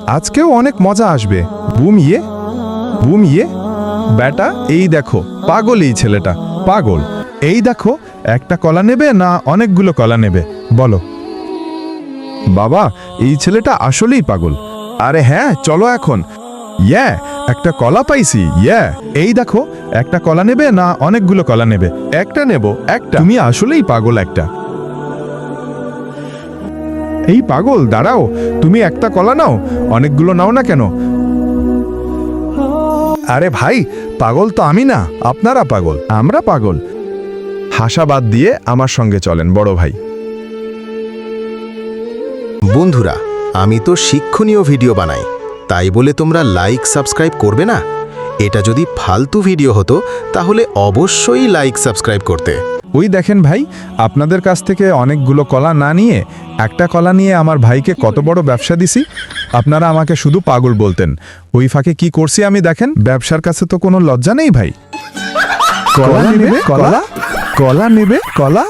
আজকেও অনেক মজা আসবে। বুম ইয়ে বেটা, এই দেখো পাগল এই ছেলেটা, পাগল। এই দেখো, একটা কলা নেবে না অনেকগুলো কলা নেবে বলো? বাবা, এই ছেলেটা আসলেই পাগল। আরে হ্যাঁ, চলো এখন। একটা কলা পাইছি। এই দেখো, একটা কলা নেবে না অনেকগুলো কলা নেবে? একটা নেব, একটা। তুমি আসলেই পাগল একটা। এই পাগল, দাঁড়াও, তুমি একটা কলা নাও, অনেকগুলো নাও না কেন? আরে ভাই, পাগল তো আমি না, আপনারা পাগল। আমরা পাগল। হাসা বাদ দিয়ে আমার সঙ্গে চলেন বড় ভাই। বন্ধুরা, আমি তো শিক্ষণীয় ভিডিও বানাই, তাই বলে তোমরা লাইক সাবস্ক্রাইব করবে না? এটা যদি ফালতু ভিডিও হতো তাহলে অবশ্যই লাইক সাবস্ক্রাইব করতে। ওই দেখেন ভাই, আপনাদের কাছ থেকে অনেকগুলো কলা না নিয়ে একটা কলা নিয়ে আমার ভাইকে কত বড় ব্যবসা দিছি। আপনারা আমাকে শুধু পাগল বলতেন, ওই ফাঁকে কি করছি আমি দেখেন। ব্যবসার কাছে তো কোনো লজ্জা নেই ভাই। কলা নেবে কলা, কলা নেবে কলা।